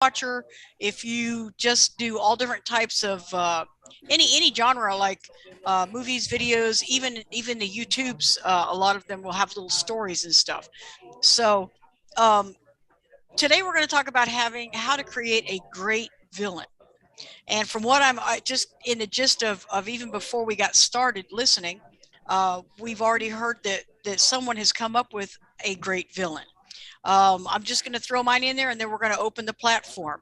watcher, if you just do all different types of any genre, like movies, videos, even the YouTubes, a lot of them will have little stories and stuff. So um, today we're going to talk about having how to create a great villain. And from what I just in the gist of even before we got started listening, we've already heard that someone has come up with a great villain. I'm just going to throw mine in there, and then we're going to open the platform.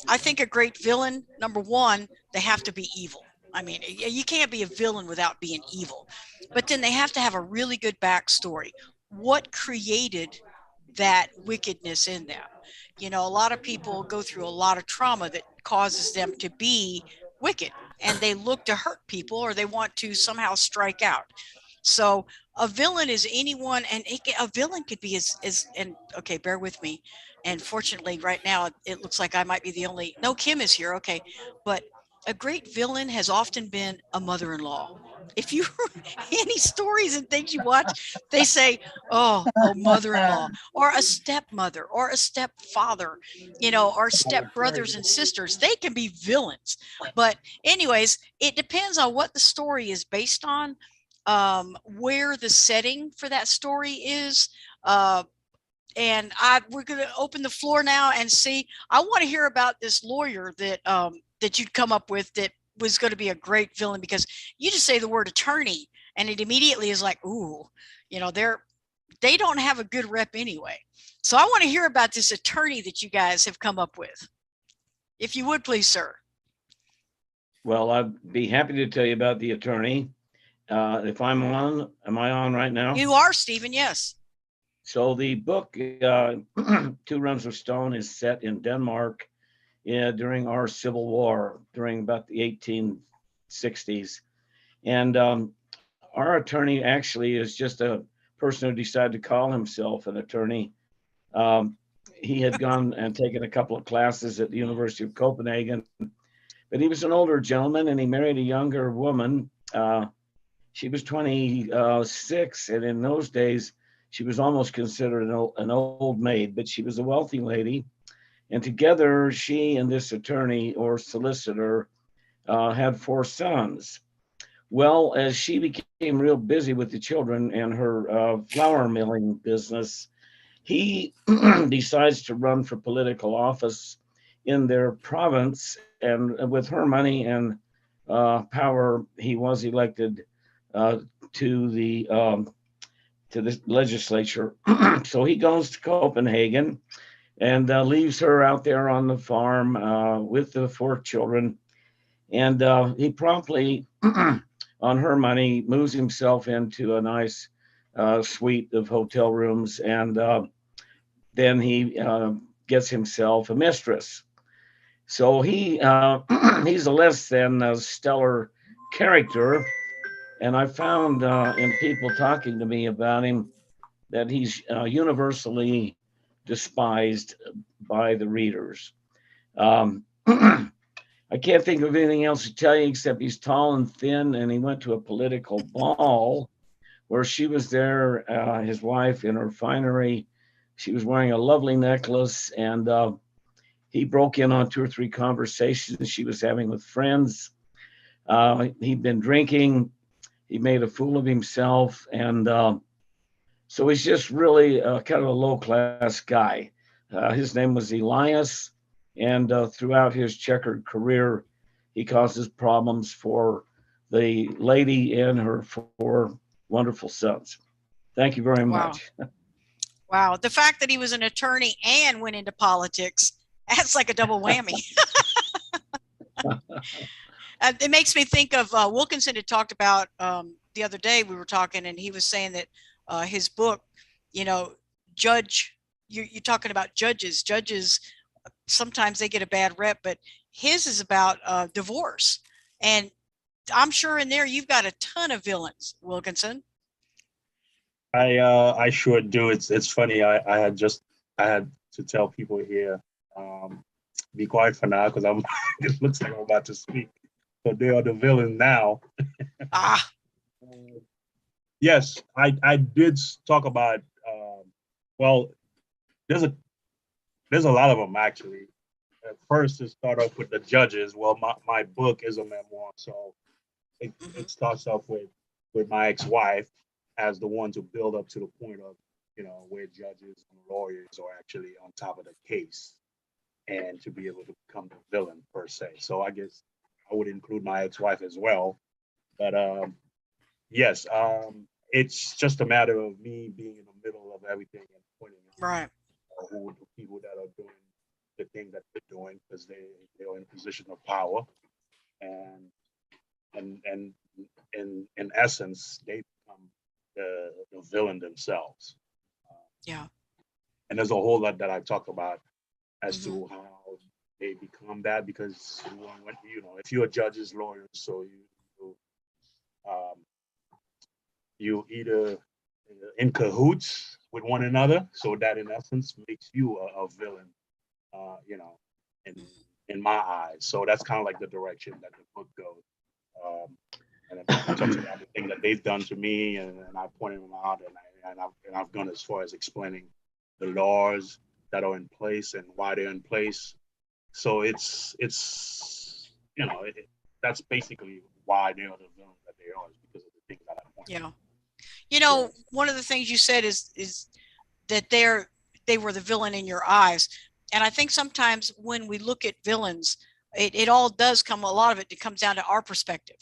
I think a great villain, number one, they have to be evil. I mean, you can't be a villain without being evil. But then they have to have a really good backstory. What created that wickedness in them? You know, a lot of people go through a lot of trauma that causes them to be wicked, and they look to hurt people or they want to somehow strike out. So a villain is anyone, and a villain could be as and okay, bear with me. And fortunately, right now it looks like I might be the only. No, Kim is here. Okay, but a great villain has often been a mother-in-law. If you any stories and things you watch, they say, "Oh, mother-in-law," or a stepmother, or a stepfather, you know, or stepbrothers and sisters. They can be villains. But anyways, it depends on what the story is based on, where the setting for that story is. Uh, and we're going to open the floor now and see. I want to hear about this lawyer that you'd come up with that was going to be a great villain, because you just say the word attorney and it immediately is like, ooh, you know, they don't have a good rep anyway. So I want to hear about this attorney that you guys have come up with. If you would, please, sir. Well, I'd be happy to tell you about the attorney. If I'm on, am I on right now? You are, Stephen, yes. So the book, Two Runs of Stone, is set in Denmark during our Civil War, during about the 1860s. And our attorney actually is just a person who decided to call himself an attorney. Um, he had gone and taken a couple of classes at the University of Copenhagen, but he was an older gentleman and he married a younger woman. She was 26, and in those days, she was almost considered an old maid, but she was a wealthy lady. And together, she and this attorney or solicitor had four sons. Well, as she became real busy with the children and her flour milling business, he decides to run for political office in their province. And with her money and power, he was elected uh, to the legislature. So he goes to Copenhagen and leaves her out there on the farm with the four children. And he promptly, on her money, moves himself into a nice suite of hotel rooms, and then he gets himself a mistress. So he's a less than stellar character, and I found in people talking to me about him that he's universally despised by the readers. Um, I can't think of anything else to tell you except he's tall and thin, and he went to a political ball where she was there, his wife in her finery. She was wearing a lovely necklace, and he broke in on two or three conversations she was having with friends. He'd been drinking. He made a fool of himself, and so he's just really kind of a low class guy. His name was Elias, and throughout his checkered career, he causes problems for the lady and her four wonderful sons. Thank you very Wow. much. Wow. The fact that he was an attorney and went into politics, that's like a double whammy. It makes me think of Wilkinson had talked about the other day. We were talking, and he was saying that his book, you know, judge. You're talking about judges. Judges sometimes they get a bad rep, but his is about divorce. And I'm sure in there you've got a ton of villains, Wilkinson. I sure do. It's funny. I had to tell people here, um, be quiet for now because I'm. It looks like I'm about to speak. So they are the villain now. Ah, Uh, yes, I did talk about. Well, there's a there's a lot of them actually. at first to start off with the judges. Well, my book is a memoir, so it starts off with my ex-wife as the one to build up to the point of, where judges and lawyers are actually on top of the case and to be able to become the villain per se. So I guess I would include my ex-wife as well. But yes, it's just a matter of me being in the middle of everything and pointing out Right. who the people that are doing the thing that they're doing because they're in a position of power, and and in essence they become the villain themselves. Yeah. And there's a whole lot that I talk about as Hmm. to how they become that because if you're a judge's lawyer, so um, you either in cahoots with one another, so that in essence makes you a villain, you know, in in my eyes. So that's kind of like the direction that the book goes. Um, and it talks about the thing that they've done to me, and I pointed them out, and I've gone as far as explaining the laws that are in place and why they're in place. So it's that's basically why they are the villains that they are, is because of the things that I pointed out. Yeah. Yeah. One of the things you said is that they were the villain in your eyes. And I think sometimes when we look at villains, it all does come, a lot of it comes down to our perspective,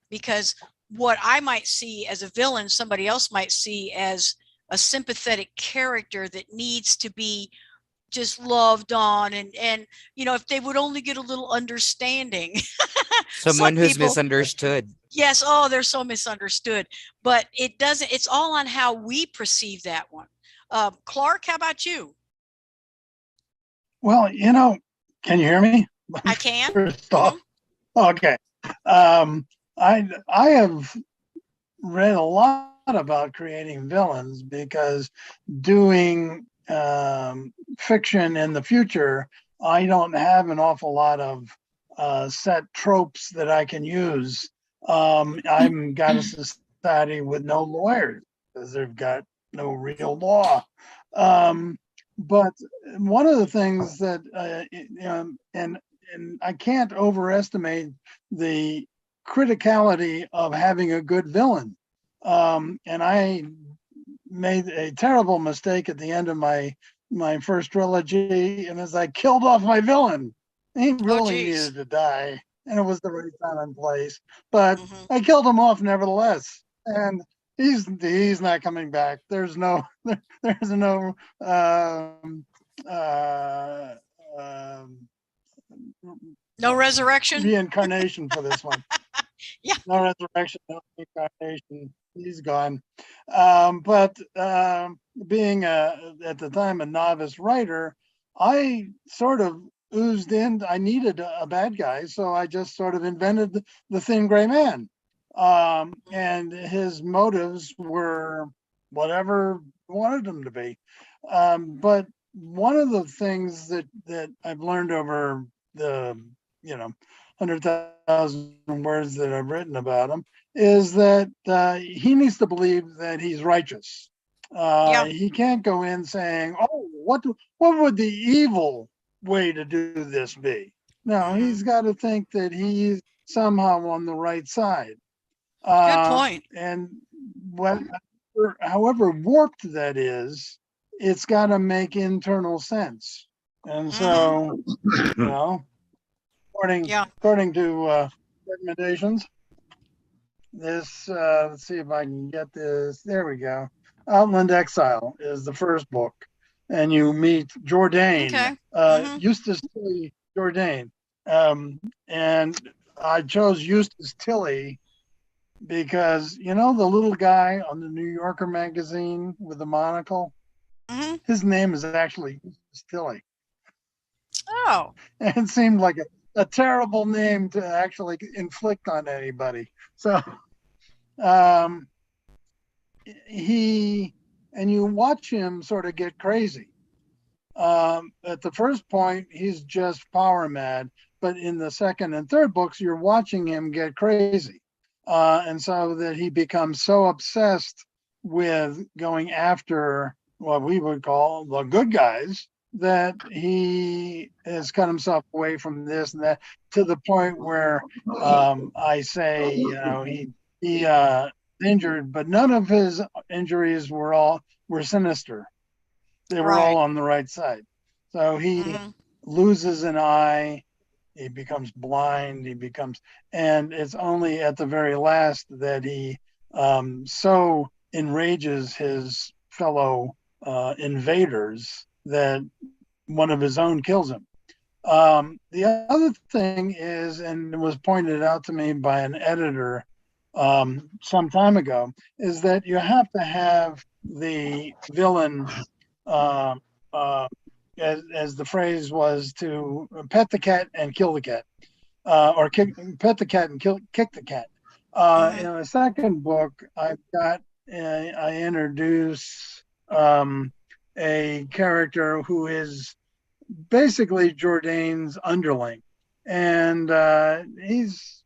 because what I might see as a villain, somebody else might see as a sympathetic character that needs to be just loved on, and if they would only get a little understanding. Some Someone who's people, misunderstood. yes, oh, they're so misunderstood, but it's all on how we perceive that one. Clark, how about you? Well, can you hear me? I can. First Mm-hmm. off, okay. I have read a lot about creating villains because doing fiction in the future, I don't have an awful lot of set tropes that I can use. I'm got a society with no lawyers because they've got no real law. But one of the things that, and I can't overestimate the criticality of having a good villain. And I made a terrible mistake at the end of my first trilogy, and as I killed off my villain, he really needed to die, and it was the right time and place. But I killed him off nevertheless, and he's not coming back. There's no uh, um, no resurrection, reincarnation for this one. Yeah, no resurrection, no reincarnation. He's gone. But being at the time a novice writer, I sort of oozed in. I needed a bad guy, so I just sort of invented the Thin Gray Man, and his motives were whatever I wanted them to be. But one of the things that I've learned over the 100,000 words that I've written about him is that he needs to believe that he's righteous. He can't go in saying, "Oh, what would the evil way to do this be?" No, he's got to think that he's somehow on the right side. Good point. And however warped that is, it's got to make internal sense. And so, according to recommendations, this, let's see if I can get this. There we go. Outland Exile is the first book. And you meet Jourdain, Eustace Tilley Jourdain. And I chose Eustace Tilley because, the little guy on the New Yorker magazine with the monocle, his name is actually Eustace Tilley. Oh. And it seemed like a terrible name to actually inflict on anybody. So you watch him sort of get crazy. At the first point, he's just power mad, but in the second and third books, you're watching him get crazy. And so that he becomes so obsessed with going after what we would call the good guys, that he has cut himself away from this and that to the point where I say, he injured, but none of his injuries were sinister. They were all Right. on the right side. So he Hmm. loses an eye, he becomes blind, and it's only at the very last that he so enrages his fellow invaders that one of his own kills him. The other thing is, and it was pointed out to me by an editor some time ago, is that you have to have the villain, uh, uh, as the phrase was, to pet the cat and kill the cat, pet the cat and kick the cat. In Hmm. the second book, I introduce a character who is basically Jourdain's underling, and he's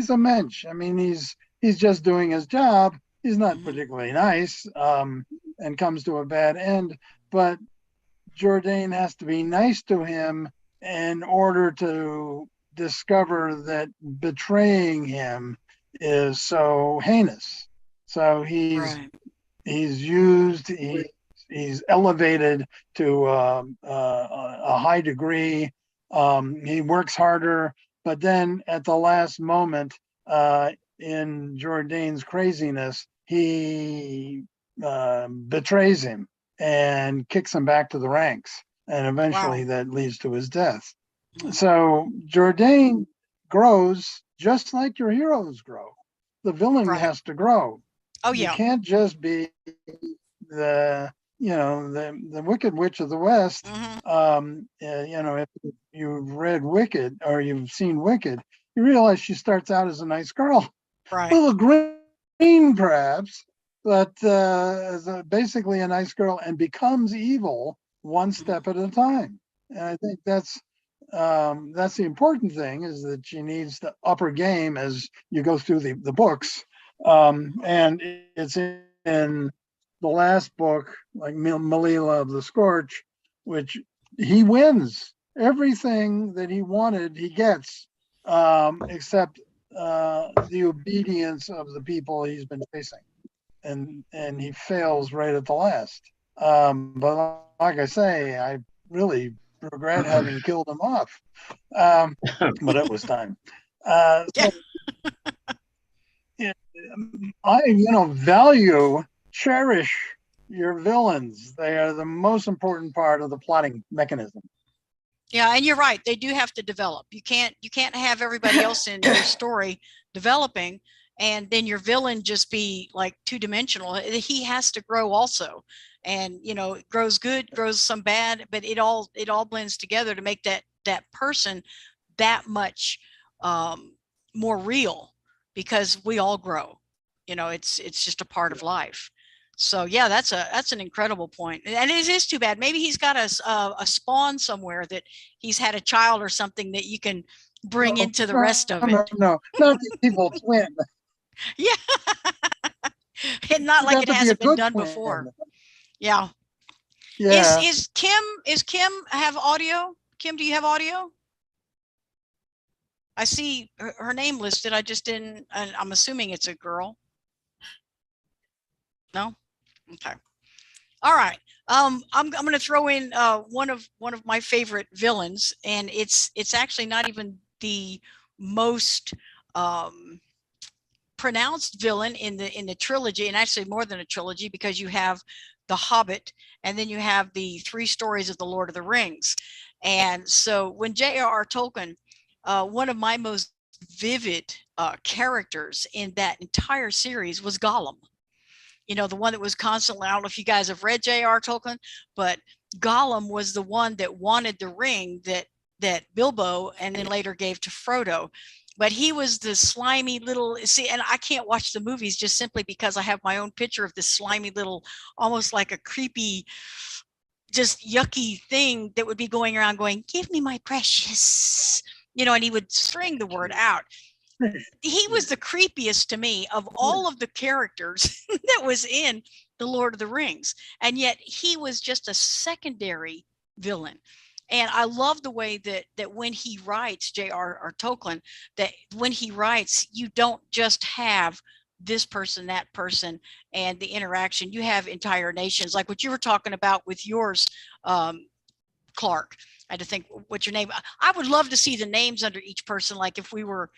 a mensch. I mean, he's just doing his job. He's not Hmm. particularly nice, and comes to a bad end. But Jourdain has to be nice to him in order to discover that betraying him is so heinous. So Right. he's used, he's elevated to a high degree. He works harder, but then at the last moment, in Jourdain's craziness, he betrays him and kicks him back to the ranks. And eventually Wow. that leads to his death. Hmm. So Jourdain grows just like your heroes grow. The villain Right. has to grow. Oh You yeah. can't just be the Wicked Witch of the West. Hmm. If you've read Wicked or you've seen Wicked, you realize she starts out as a nice girl, a Right. little green perhaps, but basically a nice girl, and becomes evil one Hmm. step at a time. And I think that's the important thing, is that she needs the upper game as you go through the books. And it's in the last book, like Malila of the Scorch, which he wins everything that he wanted, he gets, except the obedience of the people he's been facing, and he fails right at the last. But like I say, I really regret having killed him off. Um, but it was time. Yeah. So yeah, I, value, cherish your villains. They are the most important part of the plotting mechanism. Yeah, and you're right. They do have to develop. You can't have everybody else in your story developing and then your villain just be like two-dimensional. He has to grow also. And it grows good, grows some bad, but it all blends together to make that person that much um, more real because we all grow. It's just a part of life. So yeah, that's an incredible point, and it is too bad. Maybe he's got a spawn somewhere that he's had a child or something that you can bring No, into the no, rest of no, it. no, not the evil twin. Yeah, and not It's like got it to be a hasn't been good done before. twin. Yeah. Is Yeah. is Kim is Kim have audio? Kim, do you have audio? I see her name listed. I just didn't. I'm assuming it's a girl. No. Okay. All right. I'm going to throw in one of my favorite villains, and it's actually not even the most um, pronounced villain in the trilogy, and actually more than a trilogy because you have the Hobbit, and then you have the three stories of the Lord of the Rings. And so when J.R.R. Tolkien, one of my most vivid characters in that entire series was Gollum. The one that was constantly, I don't know if you guys have read J.R. Tolkien, but Gollum was the one that wanted the ring that Bilbo and then later gave to Frodo. But he was the slimy little, see, and I can't watch the movies just simply because I have my own picture of this slimy little, almost like a creepy, just yucky thing that would be going around going, give me my precious, and he would string the word out. He was the creepiest to me of all of the characters that was in the Lord of the Rings, and yet he was just a secondary villain. And I love the way that when he writes, J.R.R. Tolkien, that when he writes, you don't just have this person, that person, and the interaction. You have entire nations, like what you were talking about with yours, Clark. I had to think what's your name. I would love to see the names under each person, like if we were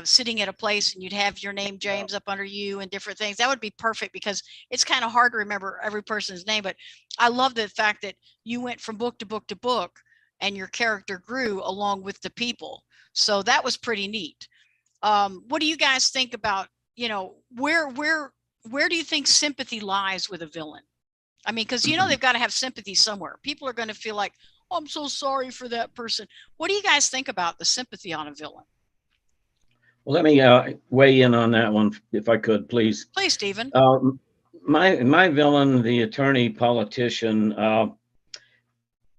sitting at a place and you'd have your name James up under you and different things. That would be perfect, because it's kind of hard to remember every person's name. But I love the fact that you went from book to book to book and your character grew along with the people. So that was pretty neat. What do you guys think about, where do you think sympathy lies with a villain? I mean, because they've got to have sympathy somewhere. People are going to feel like, oh, I'm so sorry for that person. What do you guys think about the sympathy on a villain? Well, let me weigh in on that one, if I could, please. Please, Stephen. My villain, the attorney politician,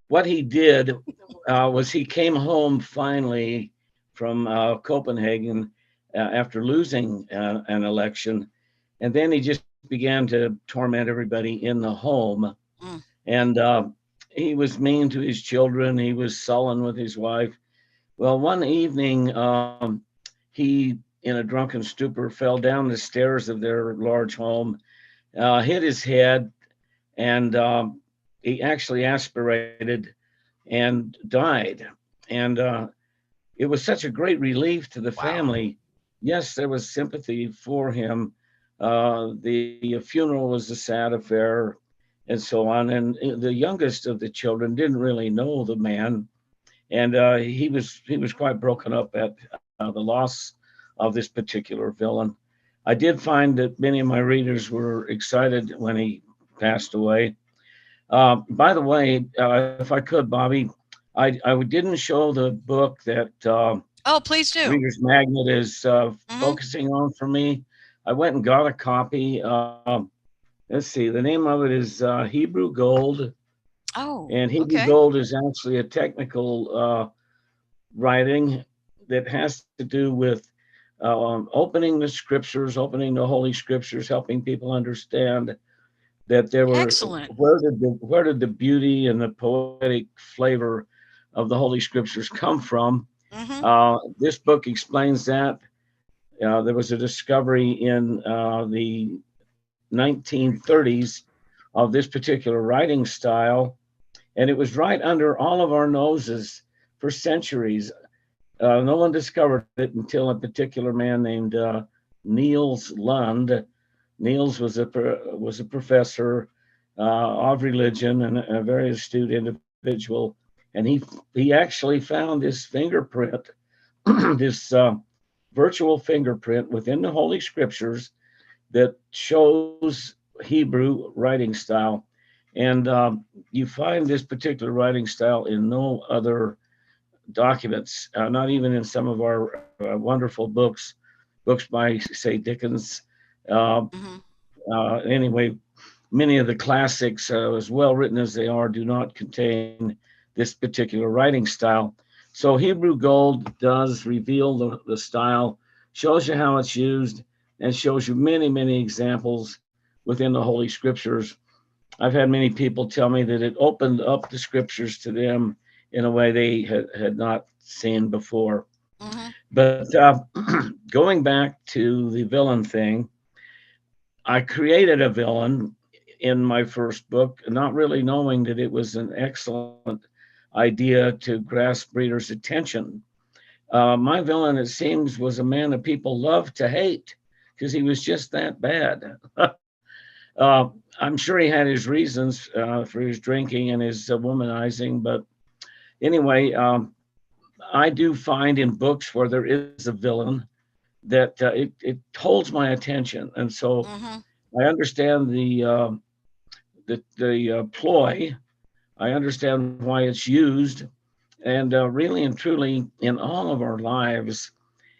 what he did was he came home finally from Copenhagen after losing an election, and then he just began to torment everybody in the home. And he was mean to his children. He was sullen with his wife. Well, one evening, he, in a drunken stupor, fell down the stairs of their large home, hit his head, and he actually aspirated and died. And it was such a great relief to the family. Yes, there was sympathy for him. The funeral was a sad affair, and so on. And the youngest of the children didn't really know the man, and he was quite broken up at the loss of this particular villain. I did find that many of my readers were excited when he passed away. By the way, if I could, Bobbie, I didn't show the book that oh, please do. Reader's Magnet is focusing on for me. I went and got a copy. Let's see, the name of it is Hebrew Gold. Oh, and Hebrew Gold is actually a technical writing that has to do with opening the scriptures, opening the Holy Scriptures, helping people understand that there were excellent. Where did the beauty and the poetic flavor of the Holy Scriptures come from? This book explains that. There was a discovery in the 1930s of this particular writing style, and it was right under all of our noses for centuries. No one discovered it until a particular man named Niels Lund. Niels was a professor of religion and a very astute individual, and he actually found this fingerprint, this virtual fingerprint within the Holy Scriptures that shows Hebrew writing style. And you find this particular writing style in no other documents, not even in some of our wonderful books by, say, Dickens. Anyway, many of the classics, as well written as they are, do not contain this particular writing style. So Hebrew Gold does reveal the style, shows you how it's used, and shows you many, many examples within the Holy Scriptures. I've had many people tell me that it opened up the Scriptures to them in a way they had not seen before. But going back to the villain thing, I created a villain in my first book, not really knowing that it was an excellent idea to grasp readers' attention. My villain, it seems, was a man that people loved to hate because he was just that bad. I'm sure he had his reasons for his drinking and his womanizing, but anyway, I do find in books where there is a villain that it holds my attention, and so I understand the ploy. I understand why it's used, and really and truly, in all of our lives,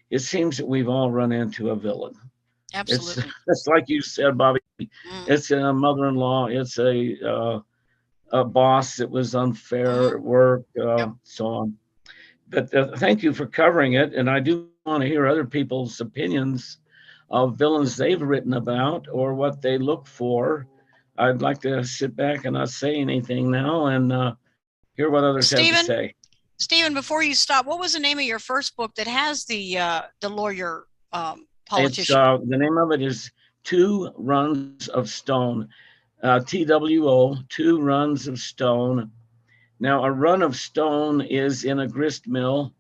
it seems that we've all run into a villain. Absolutely. It's like you said, Bobbie. It's a mother-in-law. It's a boss that was unfair at work, so on. But thank you for covering it, and I do want to hear other people's opinions of villains they've written about or what they look for. I'd like to sit back and not say anything now and hear what others have to Stephen, say. Stephen, before you stop, what was the name of your first book that has the lawyer It's politician? the name of it is Two Runs of Stone. TWO, Two Runs of Stone. Now, a run of stone is in a grist mill.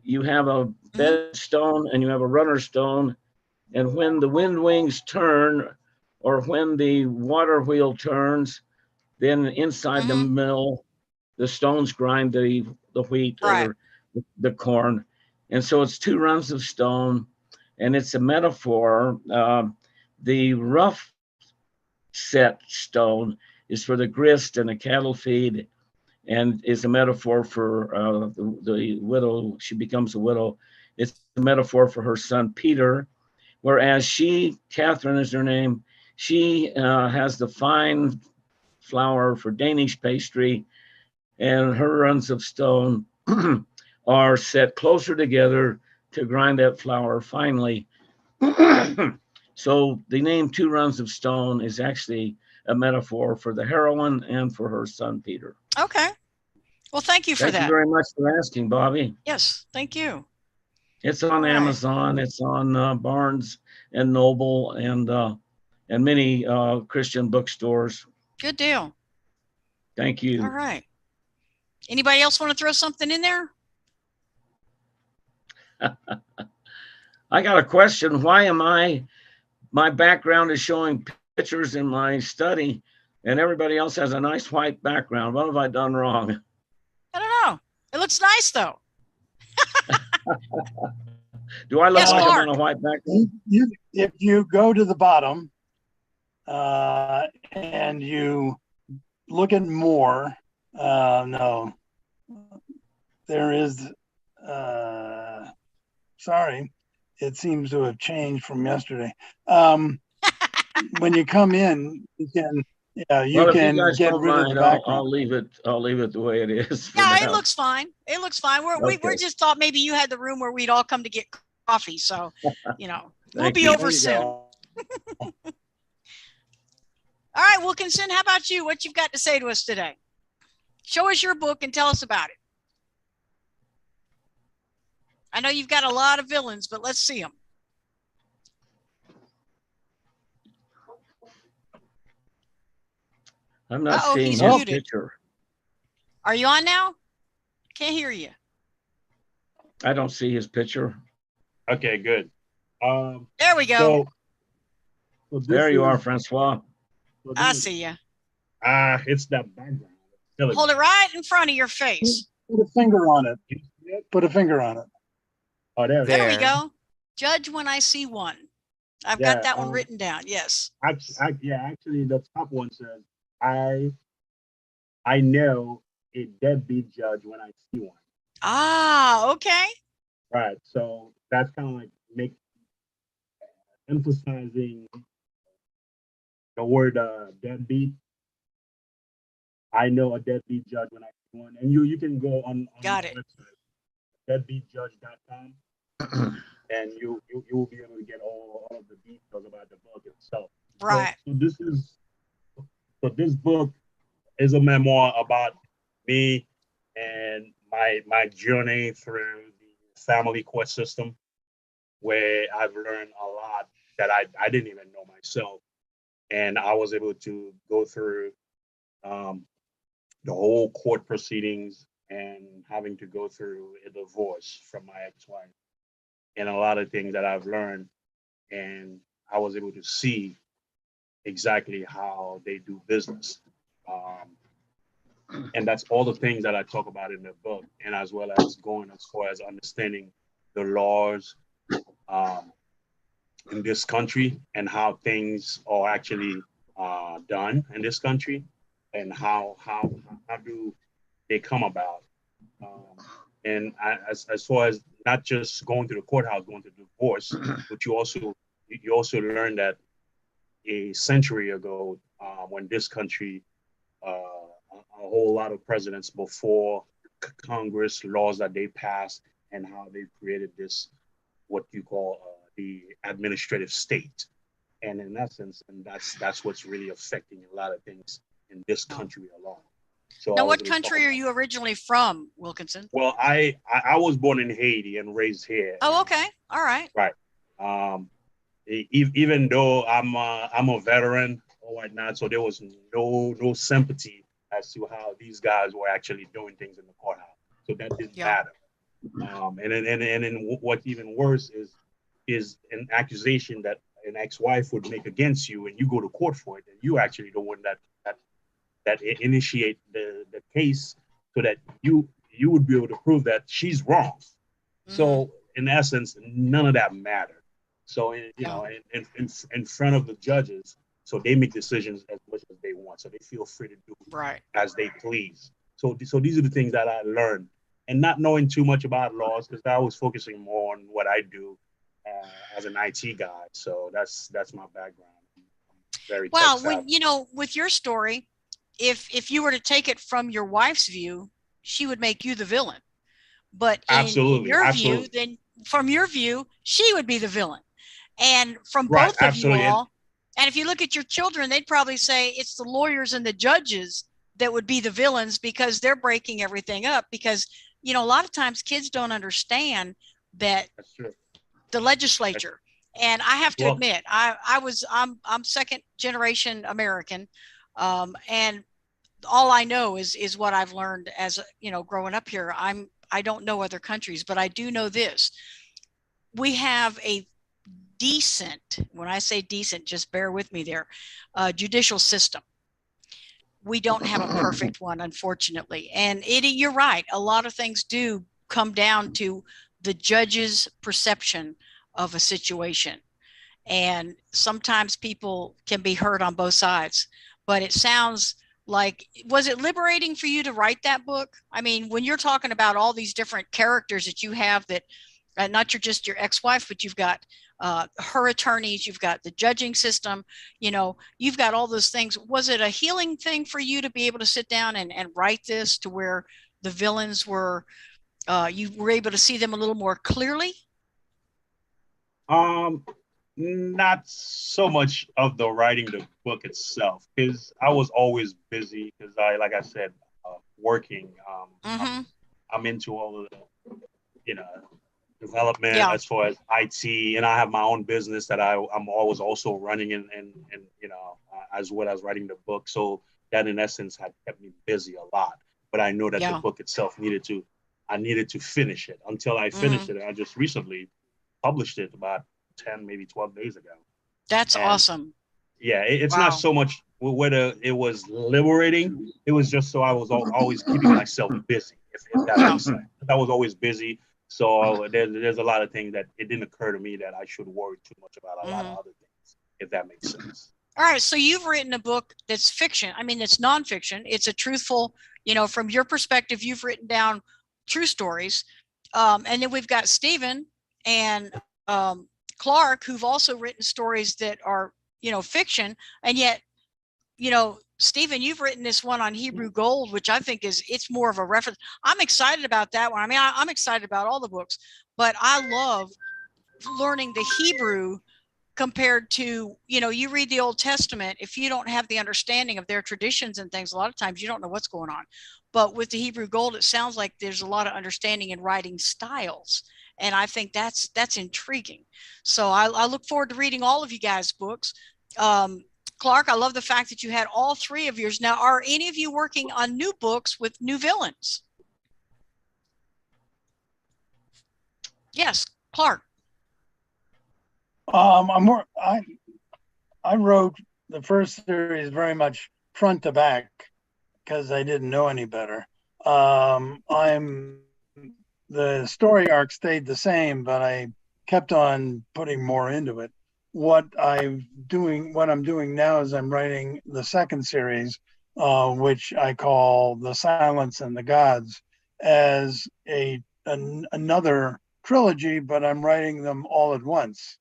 You have a bed of stone and you have a runner stone. And when the wind wings turn or when the water wheel turns, then inside the mill, the stones grind the wheat Right. or the corn. And so it's two runs of stone. And it's a metaphor. The rough set stone is for the grist and the cattle feed, and is a metaphor for the widow. She becomes a widow. It's a metaphor for her son Peter, whereas she, Catherine is her name, she has the fine flour for Danish pastry, and her runs of stone are set closer together to grind that flour finely. So the name Two Runs of Stone is actually a metaphor for the heroine and for her son Peter. Okay. Well, thank you for Thank that. you very much for asking, Bobbie. Yes, thank you. It's on Amazon. It's on Barnes and Noble and many Christian bookstores. Good deal. Thank you. All right. Anybody else want to throw something in there? I got a question. Why am my background is showing pictures in my study and everybody else has a nice white background? What have I done wrong? I don't know. It looks nice though. Do I look Yes, like Mark. I'm on a white background? If you go to the bottom and you look at more, no, there is, sorry, it seems to have changed from yesterday. When you come in, you can, you can get rid of the background. I'll leave it the way it is. Yeah, it looks fine. It looks fine. We just thought maybe you had the room where we'd all come to get coffee. So, we'll be over soon. All right, Wilkinson, how about you? What you've got to say to us today? Show us your book and tell us about it. I know you've got a lot of villains, but let's see them. I'm not seeing his picture. Are you on now? Can't hear you. I don't see his picture. Okay, good. There we go. So there you are, Francois. I see you. It's that background. Hold it right in front of your face. Put a finger on it. Put a finger on it. Oh, there we go. Judge when I see one. I've got that one written down. Yes. Actually, the top one says, I know a deadbeat judge when I see one. Ah, okay. Right. So that's kind of like emphasizing the word deadbeat. I know a deadbeat judge when I see one. And you can go on got it. Website, deadbeatjudge.com, and you will be able to get all of the details about the book itself. Right. So this book is a memoir about me and my journey through the family court system, where I've learned a lot that I didn't even know myself. And I was able to go through the whole court proceedings and having to go through a divorce from my ex-wife, and a lot of things that I've learned. And I was able to see exactly how they do business. And that's all the things that I talk about in the book, and as well as going as far as understanding the laws in this country and how things are actually done in this country, and how do they come about. And as far as not just going to the courthouse, going to divorce, but you also learn that a century ago, when this country, a whole lot of presidents before Congress, laws that they passed, and how they created this, what you call the administrative state. And in essence, and that's what's really affecting a lot of things in this country alone. So I Now, was what going to talk country are about. you originally from, Wilkinson? Well, I was born in Haiti and raised here. Oh, okay. All right. Right. Um, Even though I'm a veteran or whatnot, so there was no sympathy as to how these guys were actually doing things in the courthouse. So that didn't Yeah. matter. And then what's even worse is an accusation that an ex-wife would make against you, and you go to court for it, and you actually the one that initiate the case, so that you would be able to prove that she's wrong. Mm-hmm. So in essence, none of that mattered. So Yeah. in front of the judges, so they make decisions as much as they want. So they feel free to do Right. as they please. So these are the things that I learned, and not knowing too much about laws, because I was focusing more on what I do as an IT guy. So that's my background. I'm very tech Well, savvy. with your story, if you were to take it from your wife's view, she would make you the villain. But in Absolutely, your view, absolutely, then from your view, she would be the villain. And from right, both of you absolutely. all, and if you look at your children, they'd probably say it's the lawyers and the judges that would be the villains because they're breaking everything up. Because, a lot of times kids don't understand that That's true. the That's, legislature, and I have to well, admit, I'm second generation American, and all I know is what I've learned as growing up here. I don't know other countries, but I do know this: we have a decent, when I say decent, just bear with me there, judicial system. We don't have a perfect one, unfortunately, and you're right. A lot of things do come down to the judge's perception of a situation, and sometimes people can be hurt on both sides. But it sounds like, was it liberating for you to write that book? I mean, when you're talking about all these different characters that you have, that not just your ex-wife, but you've got her attorneys, you've got the judging system, you've got all those things. Was it a healing thing for you to be able to sit down and write this to where the villains were, you were able to see them a little more clearly? um, not so much of the writing the book itself, because I was always busy. Because like I said, working. Mm-hmm. I'm into all of the, you know, development Yeah. as far as IT, and I have my own business that I'm always also running, and as well as writing the book. So that in essence had kept me busy a lot. But I know that the Yeah. book itself I needed to finish it. Until I Mm-hmm. finished it, I just recently published it about 10, maybe 12 days ago. That's And awesome. yeah, it's not Wow. so much whether it was liberating. It was just so I was always keeping myself busy, if that Yeah. makes sense. I was always busy. So there's a lot of things that it didn't occur to me that I should worry too much about a lot Mm-hmm. of other things, if that makes sense. All right. So you've written a book that's fiction. I mean, it's nonfiction. It's a truthful, from your perspective, you've written down true stories. And then we've got Stephen and Clark, who've also written stories that are, fiction. And yet, Stephen, you've written this one on Hebrew gold, which I think it's more of a reference. I'm excited about that one. I mean, I'm excited about all the books, but I love learning the Hebrew compared to, you read the Old Testament. If you don't have the understanding of their traditions and things, a lot of times you don't know what's going on. But with the Hebrew gold, it sounds like there's a lot of understanding in writing styles, and I think that's intriguing. So I look forward to reading all of you guys' books. Clark, I love the fact that you had all three of yours. Now, are any of you working on new books with new villains? Yes, Clark. I'm more, I wrote the first series very much front to back because I didn't know any better. The story arc stayed the same, but I kept on putting more into it. What I'm doing now is I'm writing the second series, which I call The Silence and the Gods, as another trilogy, but I'm writing them all at once.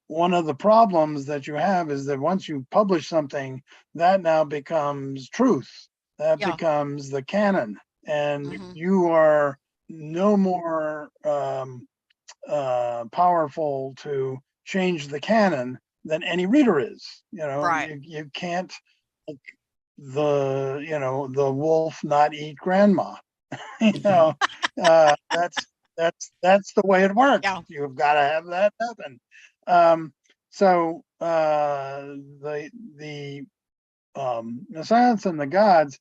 One of the problems that you have is that once you publish something, that now becomes truth. That Yeah. becomes the canon, and Mm-hmm. you are no more powerful to change the canon than any reader is. Right. You can't the wolf not eat grandma. That's the way it works. Yeah. You've got to have that happen. So the Silence and the Gods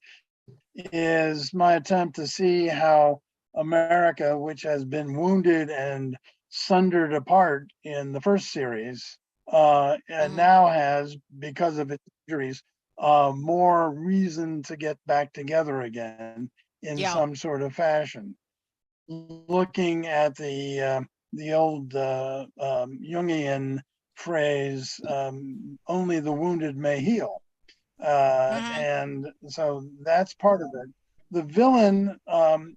is my attempt to see how America, which has been wounded and sundered apart in the first series, and now has, because of its injuries, more reason to get back together again in some sort of fashion. Looking at the old Jungian phrase, only the wounded may heal. And so that's part of it. The villain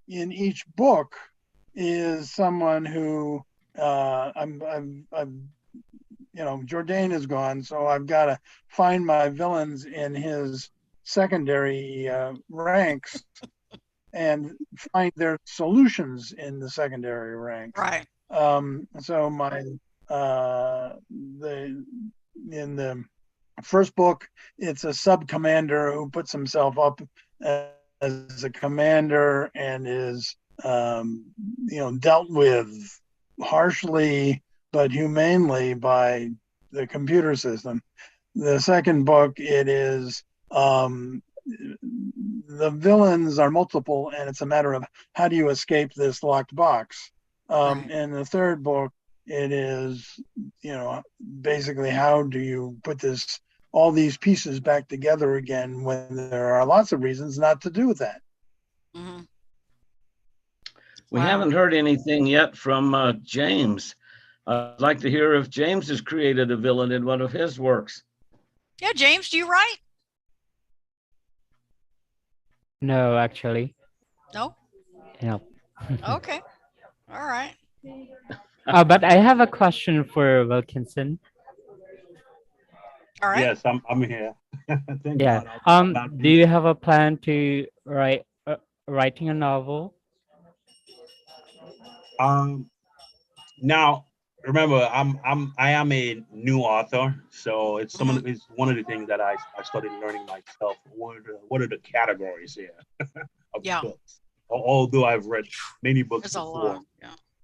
in each book is someone who Jourdain is gone, so I've got to find my villains in his secondary ranks and find their solutions in the secondary ranks. Right. So in the first book, it's a sub commander who puts himself up as a commander and is dealt with harshly but humanely by the computer system. The second book, it is the villains are multiple, and it's a matter of how do you escape this locked box. In the third book, it is basically how do you put all these pieces back together again when there are lots of reasons not to do that. We haven't heard anything yet from James. I'd like to hear if James has created a villain in one of his works. Yeah, James, do you write? No, actually. No? No. Okay. All right. But I have a question for Wilkinson. All right. Yes, I'm here. Thank Yeah. God. Do you have a plan to writing a novel? Now remember, I am a new author, so it's it's one of the things that I started learning myself. What are the categories here of books? Although I've read many books before,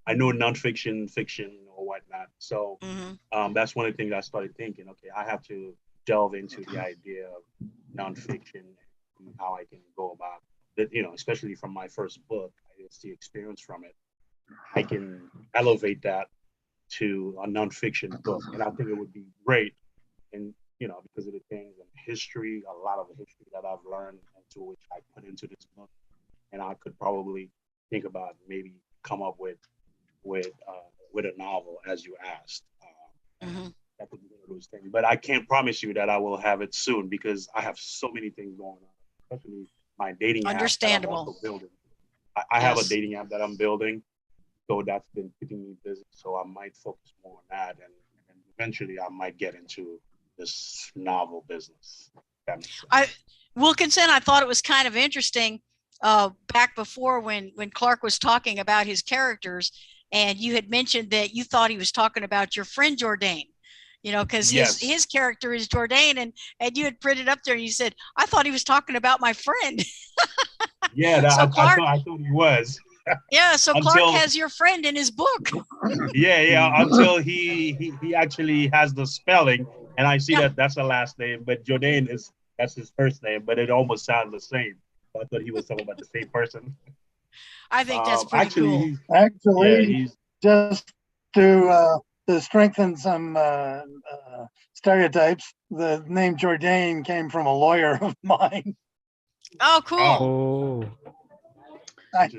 I know nonfiction, fiction, or whatnot. So that's one of the things I started thinking. Okay, I have to delve into the idea of nonfiction and how I can go about it. Especially from my first book, it's the experience from it. I can elevate that to a nonfiction book, and I think it would be great. And because of the things and history, a lot of the history that I've learned, into which I put into this book, and I could probably think about maybe come up with a novel, as you asked. That could be one of those things. But I can't promise you that I will have it soon because I have so many things going on, especially my dating app that I'm also building. I have a dating app that I'm building, so that's been keeping me busy. So I might focus more on that, and eventually I might get into this novel business. Wilkinson, I thought it was kind of interesting back before when Clark was talking about his characters, and you had mentioned that you thought he was talking about your friend Jourdain, because his character is Jourdain, and you had printed up there and you said, I thought he was talking about my friend. Yeah, so Clark, I thought he was. Yeah, so Clark has your friend in his book. Until he actually has the spelling, and I see that's the last name, but Jourdain that's his first name, but it almost sounds the same. So I thought he was talking about the same person. I think that's pretty cool. Actually, just to strengthen some stereotypes, the name Jourdain came from a lawyer of mine. Oh, cool.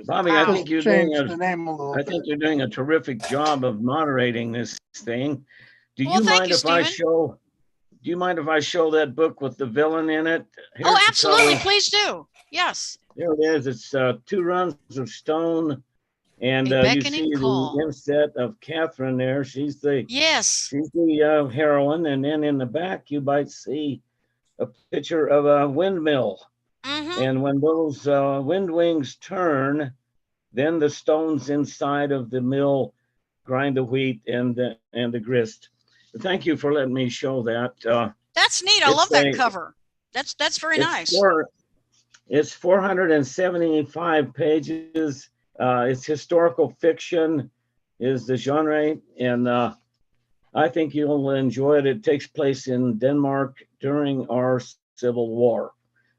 Bobbie, I think you're doing a terrific job of moderating this thing. Do you mind if I show that book with the villain in it? Absolutely, please do. Yes. There it is. It's 2 Runs of Stone, and you see the inset of Catherine there. She's the heroine, and then in the back you might see a picture of a windmill. And when those wind wings turn, then the stones inside of the mill grind the wheat and the grist. Thank you for letting me show that. That's neat. I love that cover. That's very It's nice. it's 475 pages. It's historical fiction is the genre, and I think you'll enjoy it. It takes place in Denmark during our Civil War.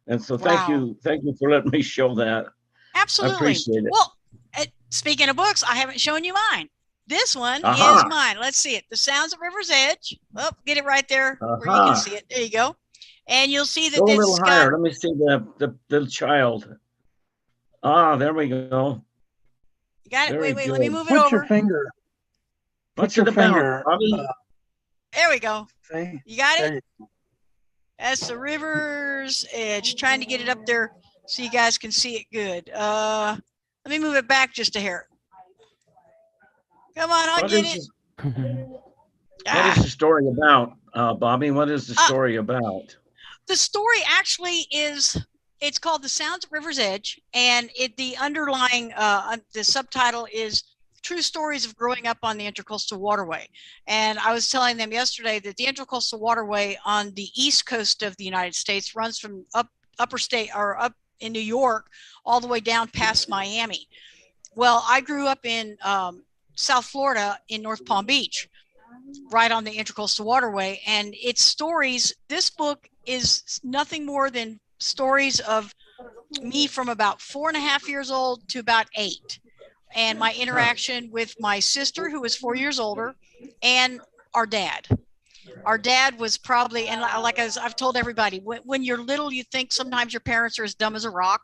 And so Wow. thank you for letting me show that. I Absolutely. appreciate it. Well, speaking of books, I haven't shown you mine. This one Aha. is mine. Let's see it. The Sounds of River's Edge. Oh, get it right there where you can Aha. see it. There you go. And you'll see that Go a it's little got, higher. Let me see the child. Ah, there we go. you got it. Very Wait, let me good. move it Put your over. finger. What's Put your it about, finger. Bobbie? There we go. See? You got There it? you That's the River's Edge. Trying to get it up there so you guys can see it good. Let me move it back just a hair. Come on, I'll What get is it. this- What is the story about, Bobbie? What is the story about? The story actually is, it's called The Sounds of River's Edge, and the underlying the subtitle is True Stories of Growing Up on the Intercoastal Waterway. And I was telling them yesterday that the Intercoastal Waterway on the east coast of the United States runs from upper state or up in New York all the way down past Miami. Well, I grew up in South Florida in North Palm Beach, right on the Intercoastal Waterway, and it's stories. This book is nothing more than stories of me from about 4.5 years old to about 8, and my interaction with my sister, who was 4 years older, and our dad. Our dad was probably, and like I've told everybody, when you're little, you think sometimes your parents are as dumb as a rock,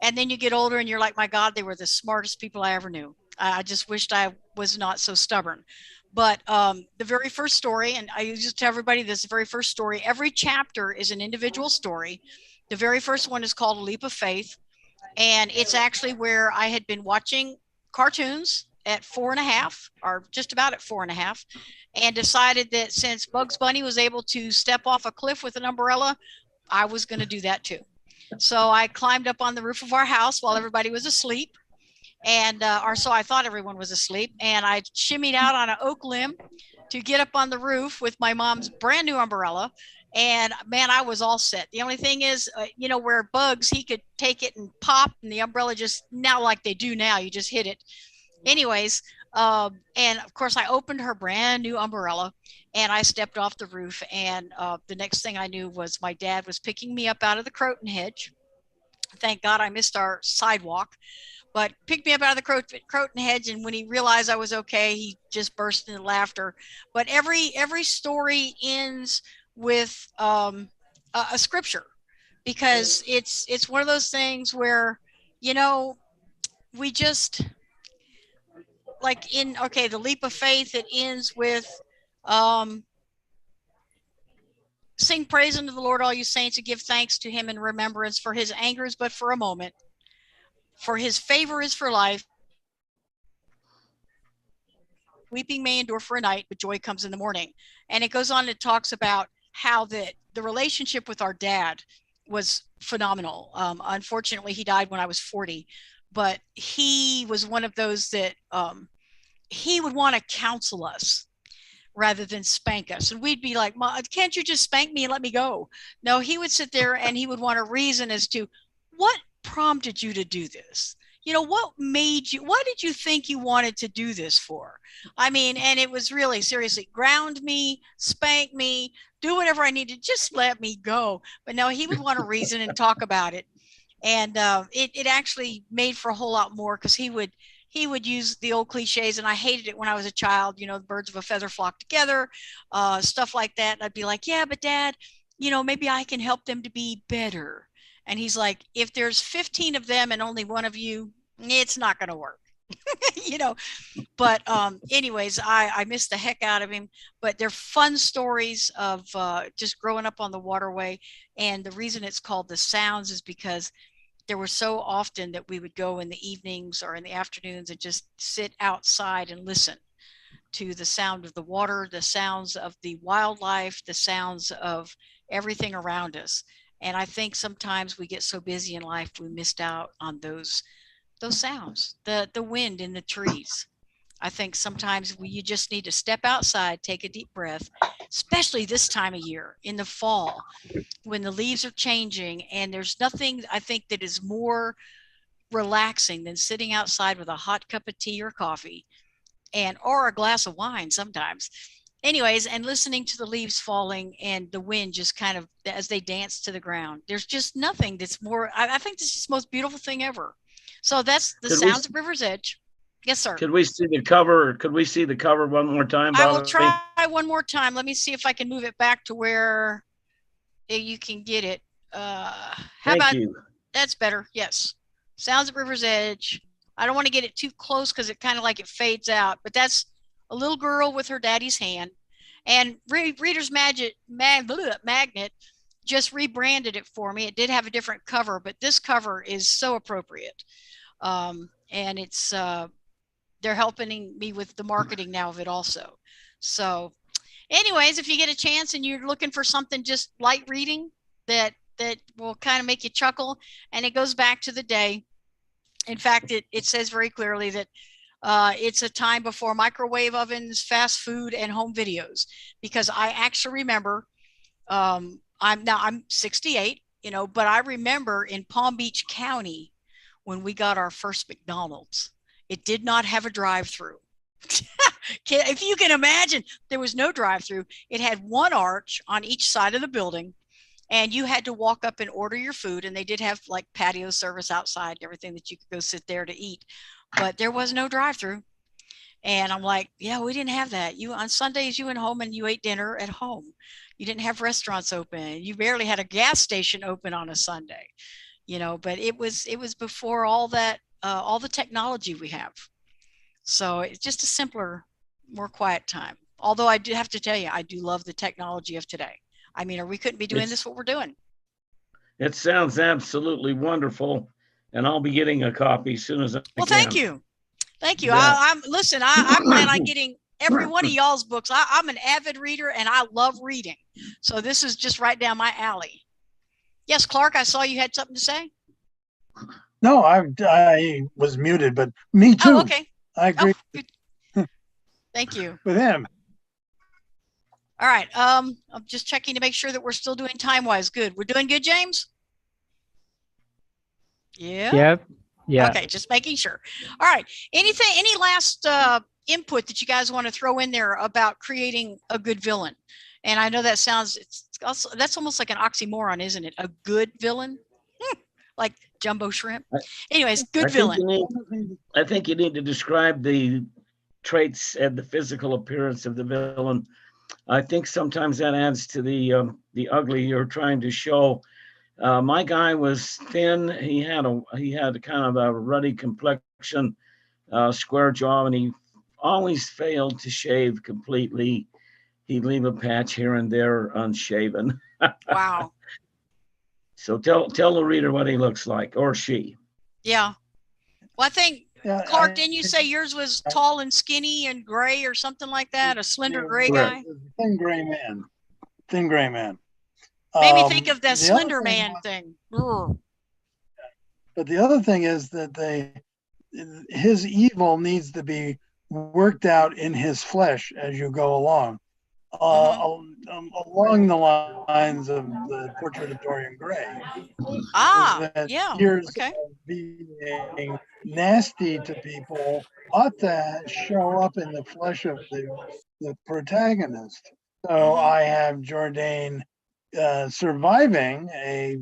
and then you get older and you're like, my God, they were the smartest people I ever knew. I just wished I was not so stubborn. But the very first story, and I used to tell everybody this, the very first story, every chapter is an individual story. The very first one is called A Leap of Faith. And it's actually where I had been watching cartoons at 4.5, or just about at 4.5, and decided that since Bugs Bunny was able to step off a cliff with an umbrella, I was going to do that too. So I climbed up on the roof of our house while everybody was asleep, and or so I thought everyone was asleep, and I shimmied out on an oak limb to get up on the roof with my mom's brand new umbrella. And man, I was all set. The only thing is, where Bugs, he could take it and pop, and the umbrella just, now like they do now, you just hit it. Anyways, and of course I opened her brand new umbrella and I stepped off the roof, and the next thing I knew was my dad was picking me up out of the croton hedge. Thank God I missed our sidewalk, but picked me up out of the croton hedge, and when he realized I was okay, he just burst into laughter. But every story ends with a scripture, because it's one of those things where, we just, like in, okay, the leap of faith, it ends with sing praise unto the Lord, all you saints, and give thanks to him in remembrance, for his anger is but for a moment, for his favor is for life. Weeping may endure for a night, but joy comes in the morning. And it goes on, it talks about how the relationship with our dad was phenomenal. Unfortunately, he died when I was 40, but he was one of those that he would want to counsel us rather than spank us. And we'd be like, can't you just spank me and let me go? No, he would sit there and he would want to reason as to what prompted you to do this. What made you, what did you think you wanted to do this for? I mean, and it was really, seriously, ground me, spank me, do whatever I needed, just let me go. But no, he would want to reason and talk about it. And it actually made for a whole lot more, because he would use the old cliches, and I hated it when I was a child, the birds of a feather flock together, stuff like that. And I'd be like, yeah, but Dad, maybe I can help them to be better. And he's like, if there's 15 of them and only one of you, it's not going to work. But anyways, I miss the heck out of him. But they're fun stories of just growing up on the waterway. And the reason it's called The Sounds is because there were so often that we would go in the evenings or in the afternoons and just sit outside and listen to the sound of the water, the sounds of the wildlife, the sounds of everything around us. And I think sometimes we get so busy in life, we missed out on those sounds, the wind in the trees. I think sometimes you just need to step outside, take a deep breath, especially this time of year in the fall when the leaves are changing. And there's nothing I think that is more relaxing than sitting outside with a hot cup of tea or coffee and or a glass of wine sometimes. Anyways, and listening to the leaves falling and the wind just kind of as they dance to the ground. There's just nothing that's more, I think this is the most beautiful thing ever. So that's the Could we, sounds of River's Edge. Yes, sir. could we see the cover? Could we see the cover one more time, I will Bobbie? try one more time. Let me see if I can move it back to where you can get it. How Thank about you. that's better? Yes. Sounds of River's Edge. I don't want to get it too close because it kind of like it fades out, but that's a little girl with her daddy's hand. And Reader's Magnet just rebranded it for me. It did have a different cover, but this cover is so appropriate. And it's they're helping me with the marketing now of it also. So anyways, if you get a chance and you're looking for something just light reading that will kind of make you chuckle, and it goes back to the day. In fact, it says very clearly that it's a time before microwave ovens, fast food, and home videos. Because I actually remember, I'm 68, but I remember in Palm Beach County when we got our first McDonald's, it did not have a drive-through. If you can imagine, there was no drive-through. It had one arch on each side of the building, and you had to walk up and order your food. And they did have like patio service outside and everything that you could go sit there to eat, but there was no drive-through. And I'm like, yeah, we didn't have that. You on Sundays, you went home and you ate dinner at home. You didn't have restaurants open. You barely had a gas station open on a Sunday, but it was before all that, all the technology we have. So it's just a simpler, more quiet time. Although I do have to tell you, I do love the technology of today. I mean, or we couldn't be doing this what we're doing. It sounds absolutely wonderful, and I'll be getting a copy as soon as I Well, can. thank you. Thank you. Yeah. Listen, I plan on getting every one of y'all's books. I'm an avid reader and I love reading. So this is just right down my alley. Yes, Clark, I saw you had something to say. No, I was muted, but me too. Oh, okay. I agree Thank you. with him. All right. I'm just checking to make sure that we're still doing time-wise. Good. We're doing good, James? Yeah. Yep. Yeah. Okay, just making sure. All right. Any last input that you guys want to throw in there about creating a good villain? And I know that sounds, that's almost like an oxymoron, isn't it? A good villain? Like jumbo shrimp. Anyways, good villain. I think you need to describe the traits and the physical appearance of the villain. I think sometimes that adds to the ugly you're trying to show. My guy was thin. He had a kind of a ruddy complexion, square jaw, and he always failed to shave completely. He'd leave a patch here and there unshaven. Wow. So tell the reader what he looks like, or she. Yeah. Well, I think, Yeah, Clark, didn't you say yours was tall and skinny and gray or something like that? A slender gray Correct. guy? Thin gray man. Thin gray man. Made me think of that the Slender other Man thing. Ugh. But the other thing is that his evil needs to be worked out in his flesh as you go along. Along the lines of the portrait of Dorian Gray. Ah, That yeah. years Okay. of being nasty to people ought to show up in the flesh of the protagonist. So I have Jourdain surviving a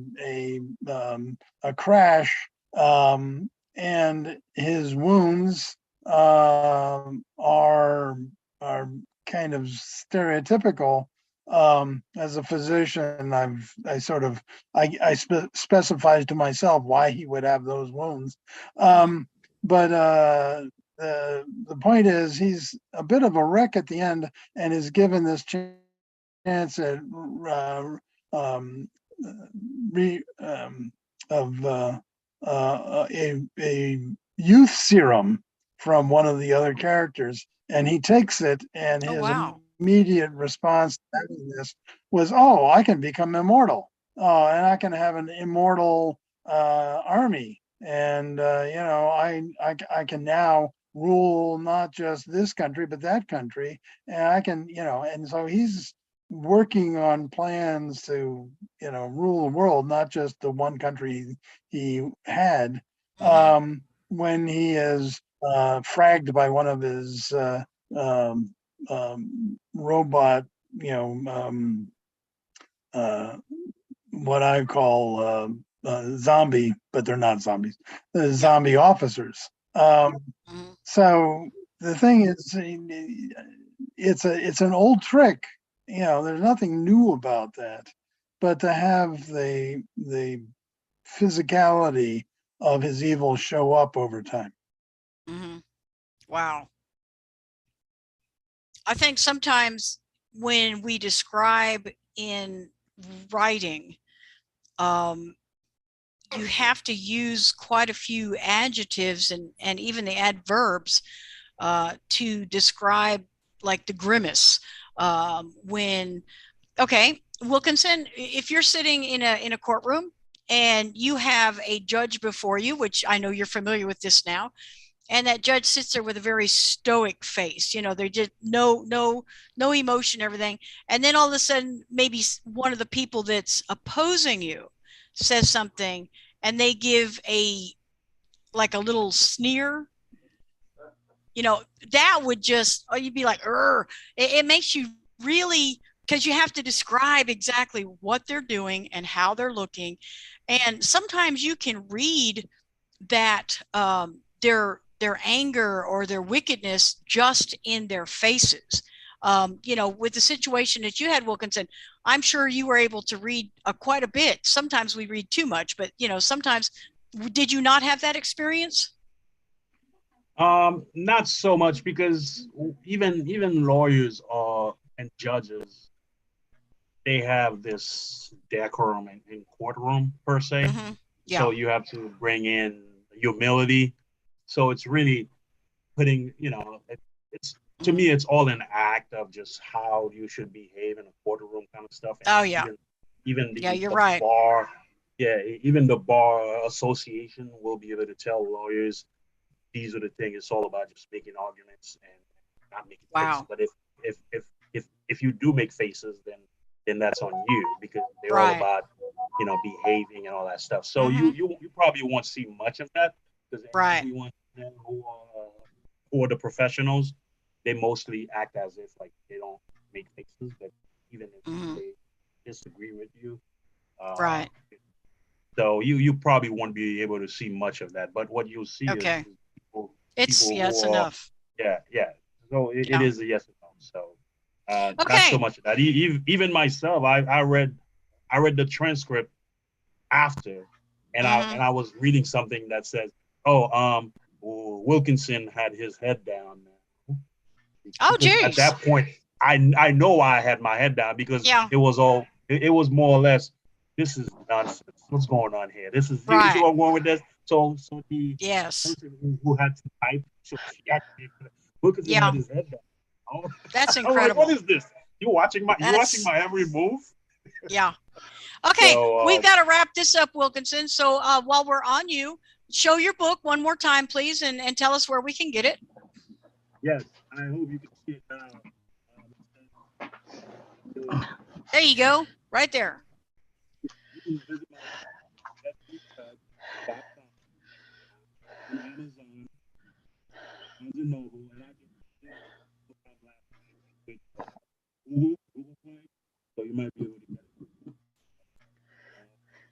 crash, and his wounds are kind of stereotypical. As a physician, I specified to myself why he would have those wounds. But the point is, he's a bit of a wreck at the end, and is given this chance at a youth serum from one of the other characters, and he takes it, and Oh, his wow. immediate response to having this was, "Oh, I can become immortal. Oh, and I can have an immortal army, and I can now rule not just this country but that country, and I can, and so he's working on plans to, rule the world, not just the one country he had, when he is fragged by one of his robot, what I call zombie, but they're not zombies, the zombie officers. So the thing is, it's an old trick. There's nothing new about that, but to have the physicality of his evil show up over time. Wow. I think sometimes when we describe in writing, you have to use quite a few adjectives and even the adverbs to describe, like the grimace. Okay, Wilkinson, if you're sitting in a courtroom and you have a judge before you, which I know you're familiar with this now, and that judge sits there with a very stoic face, they're just no emotion, everything, and then all of a sudden maybe one of the people that's opposing you says something and they give a little sneer, that would just, you'd be like, it makes you really, because you have to describe exactly what they're doing and how they're looking. And sometimes you can read that their anger or their wickedness just in their faces. With the situation that you had, Wilkinson, I'm sure you were able to read quite a bit. Sometimes we read too much, but sometimes, did you not have that experience? Not so much, because even lawyers and judges, they have this decorum in courtroom per se. Yeah. So you have to bring in humility. So it's really putting, it's, to me, it's all an act of just how you should behave in a courtroom kind of stuff. And Oh yeah. Even Yeah, you're the right. bar, even the bar association will be able to tell lawyers, these are the things. It's all about just making arguments and not making faces. But if you do make faces, then that's on you, because they're all about behaving and all that stuff. So you probably won't see much of that, because everyone who are the professionals, they mostly act as if like they don't make faces, but even if they disagree with you, so you probably won't be able to see much of that. But what you'll see is people it's who enough. Yeah. So it is a yes and no. So not so much of that. Even myself, I read the transcript after, and I was reading something that says, Wilkinson had his head down. Oh, geez. At that point, I know I had my head down, because it was more or less, this is nonsense. What's going on here? This is you see where I'm going with this. So the person who had to type, so she actually Wilkinson had his head down. Oh, that's incredible. Like, what is this? You watching my every move? Yeah. Okay, so, we've got to wrap this up, Wilkinson. So while we're on you, show your book one more time, please, and tell us where we can get it. Yes, I hope you can see it now. There you go, right there. You can visit my on Amazon, Barnes & Noble, and I can Google Play, so you might be able to get it.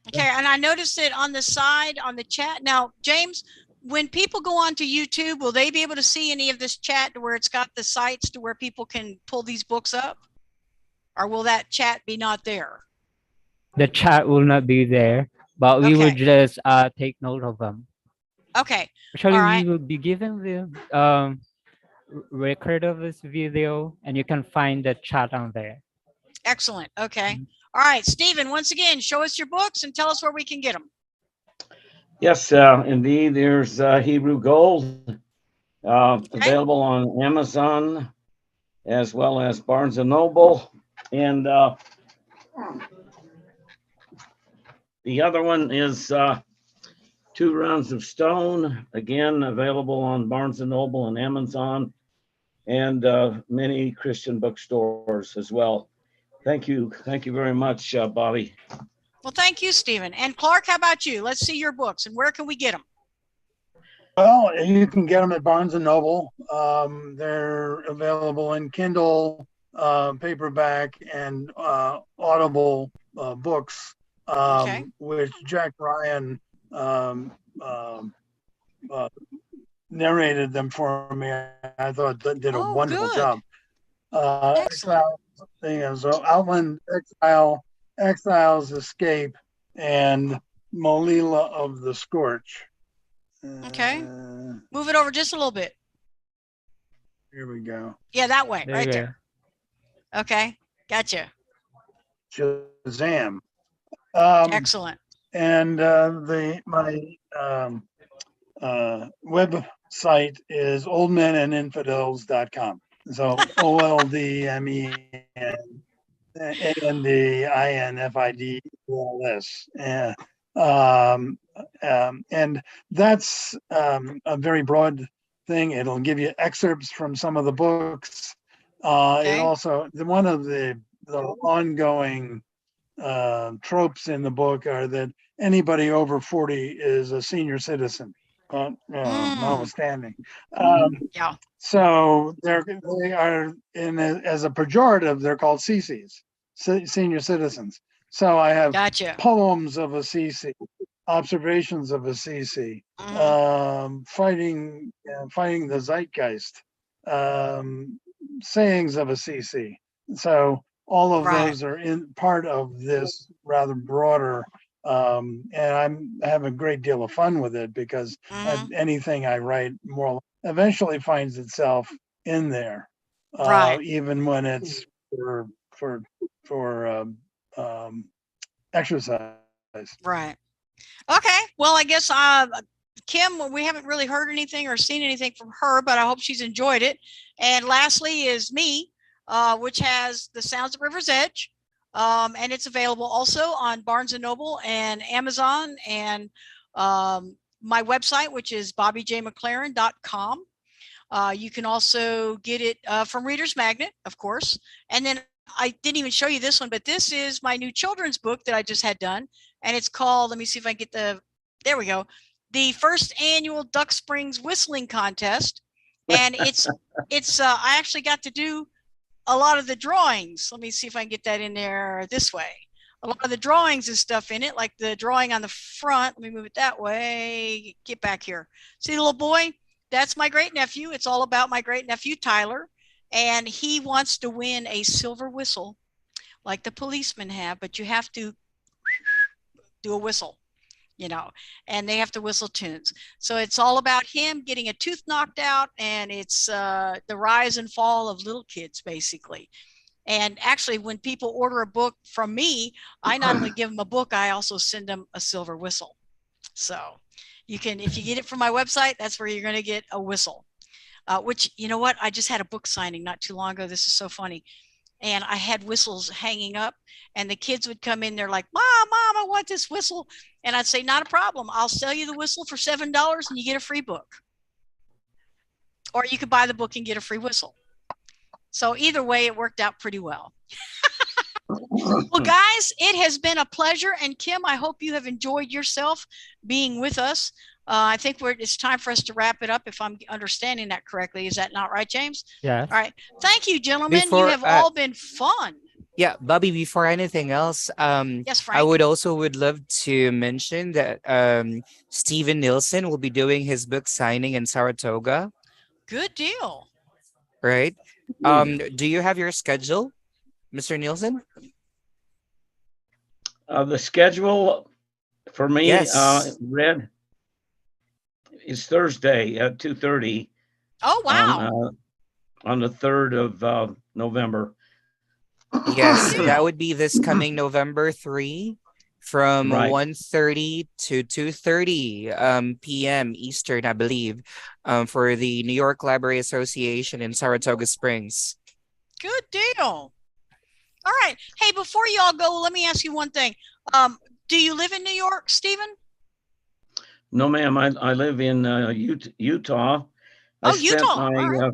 Okay, and I noticed it on the side on the chat. Now, James, when people go onto YouTube, will they be able to see any of this chat to where it's got the sites to where people can pull these books up? Or will that chat be not there? The chat will not be there, but we will just take note of them. Okay. Actually, we will be given the record of this video, and you can find the chat on there. Excellent. Okay. All right, Stephen, once again, show us your books and tell us where we can get them. Yes, indeed. There's Hebrew Gold available on Amazon, as well as Barnes & Noble. And the other one is Two Rounds of Stone, again, available on Barnes & Noble and Amazon, and many Christian bookstores as well. Thank you. Thank you very much, Bobbie. Well, thank you, Stephen. And Clark, how about you? Let's see your books and where can we get them? Well, you can get them at Barnes and Noble. They're available in Kindle, paperback, and Audible books, Okay. which Jack Ryan uh, narrated them for me. I thought that did a Oh, wonderful good. job. Excellent. So Outland Exile, Exiles Escape, and Molila of the Scorch. Okay. Move it over just a little bit. Here we go. Yeah, that way, There right you go. there. Okay. Gotcha. Shazam. Excellent. And my website is oldmenandinfidels.com. So OLDMENANDINFIDELS. And that's a very broad thing. It'll give you excerpts from some of the books. It Okay. also, one of the ongoing tropes in the book are that anybody over 40 is a senior citizen, notwithstanding. Yeah. So they are as a pejorative, they're called CCs, senior citizens. So I have Gotcha. poems of a CC, observations of a CC, fighting the zeitgeist, sayings of a CC. So all of Right. those are in part of this rather broader, and I'm having a great deal of fun with it because anything I write more eventually finds itself in there, Right. even when it's for exercise. Right. Okay. Well, I guess Kim, we haven't really heard anything or seen anything from her, but I hope she's enjoyed it. And lastly is me, which has The Sounds of River's Edge. And it's available also on Barnes and Noble and Amazon and my website, which is bobbiejmclaren.com. You can also get it from Reader's Magnet, of course. And then I didn't even show you this one, but this is my new children's book that I just had done. And it's called, let me see if I get there we go. The first annual Duck Springs Whistling Contest. And it's I actually got to do a lot of the drawings. Let me see if I can get that in there this way. A lot of the drawings and stuff in it, like the drawing on the front. Let me move it that way. Get back here. See the little boy? That's my great nephew. It's all about my great nephew, Tyler. And he wants to win a silver whistle like the policemen have, but you have to do a whistle, and they have to whistle tunes. So it's all about him getting a tooth knocked out, and it's the rise and fall of little kids, basically. And actually, when people order a book from me, I not only give them a book, I also send them a silver whistle. So you can, if you get it from my website, that's where you're going to get a whistle. Which, you know what? I just had a book signing not too long ago. This is so funny. And I had whistles hanging up, and the kids would come in. They're like, Mom, I want this whistle. And I'd say, not a problem. I'll sell you the whistle for $7 and you get a free book. Or you could buy the book and get a free whistle. So either way, it worked out pretty well. Well, guys, it has been a pleasure. And Kim, I hope you have enjoyed yourself being with us. I think it's time for us to wrap it up, if I'm understanding that correctly. Is that not right, James? Yes. All right. Thank you, gentlemen. Before, you have all been fun. Yeah, Bobbie, before anything else, Yes, Frank. I would love to mention that Steven Nielsen will be doing his book signing in Saratoga, Good deal. right? Do you have your schedule, Mr. Nielsen? The schedule for me, Yes. Red, is Thursday at 2:30 Oh, wow. on the 3rd of November. Yes, that would be this coming November 3 from Right. 1:30 to 2:30 p.m. Eastern, I believe, for the New York Library Association in Saratoga Springs. Good deal. All right. Hey, before you all go, let me ask you one thing. Do you live in New York, Stephen? No, ma'am. I live in Utah. Oh, Utah. All right.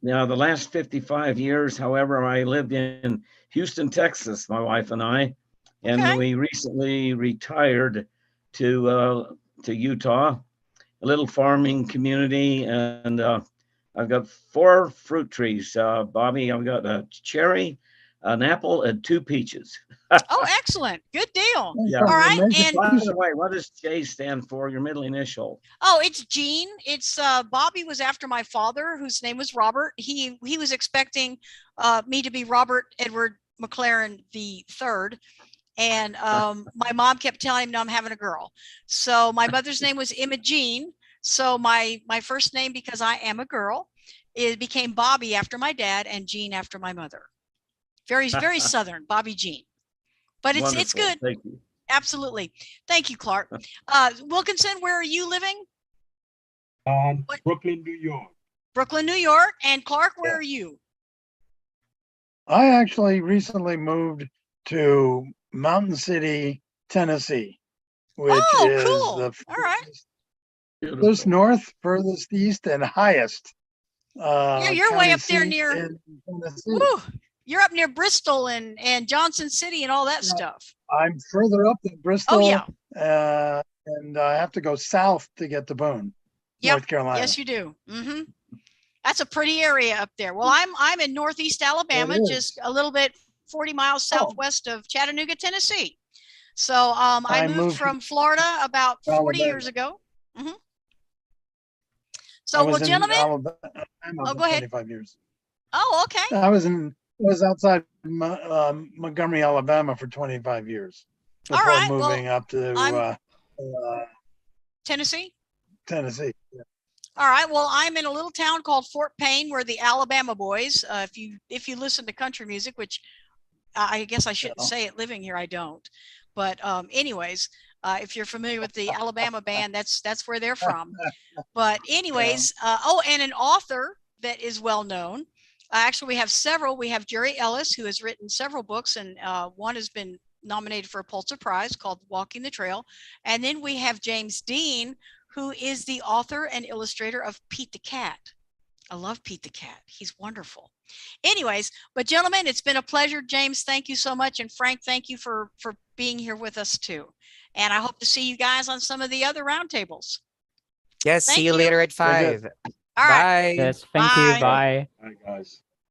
Now, the last 55 years, however, I lived in Houston, Texas, my wife and I, and Okay. we recently retired to Utah, a little farming community, and I've got 4 fruit trees. Bobbie, I've got a cherry, an apple, and 2 peaches. Oh, excellent. Good deal. Yeah. All right. And By the way, what does J stand for? Your middle initial? oh, it's Gene. It's Bobbie was after my father, whose name was Robert. He was expecting me to be Robert Edward McLaren the third. And my mom kept telling him, no, I'm having a girl. So my mother's name was Imogene. So my first name, because I am a girl, it became Bobbie after my dad and Jean after my mother. Very, very Southern, Bobbie Jean. But it's Wonderful. good. Thank you. Absolutely. Thank you, Clark. Wilkinson, where are you living? What? Brooklyn, New York. Brooklyn, New York. And Clark, where Yeah. are you? I actually recently moved to Mountain City, Tennessee, which Oh, is cool. the All right. Beautiful. furthest north, furthest east, and highest. Yeah, you're way county up there seat near. in Tennessee. Woo, you're up near Bristol and Johnson City and all that Yeah. stuff. I'm further up than Bristol. Oh yeah. And I have to go south to get to Boone, Yep. North Carolina. Yes, you do. Mm-hmm. That's a pretty area up there. Well, I'm in Northeast Alabama, It is. just a little bit 40 miles Oh. southwest of Chattanooga, Tennessee. So I I moved moved from Florida about 40 Alabama. years ago. Mm-hmm. I So, well, was in gentlemen. Alabama Oh, for go ahead. 25 years. Oh, okay. I was outside Montgomery, Alabama for 25 years All before right, well, moving up to Tennessee. Tennessee. Yeah. All right. Well, I'm in a little town called Fort Payne. We're the Alabama boys. If you listen to country music, which I guess I shouldn't Yeah. say it living here, I don't. But anyways, if you're familiar with the Alabama band, that's where they're from. But anyways, oh, and an author that is well known. Actually, we have several. We have Jerry Ellis, who has written several books, and one has been nominated for a Pulitzer Prize called Walking the Trail. And then we have James Dean, who is the author and illustrator of Pete the Cat. I love Pete the Cat. He's wonderful. Anyways, but gentlemen, it's been a pleasure. James, thank you so much. And Frank, thank you for being here with us too. And I hope to see you guys on some of the other roundtables. Yes, Thank see you you. later at Very good. 5. All right. Bye. Yes, thank you. Bye. Bye. All right, guys.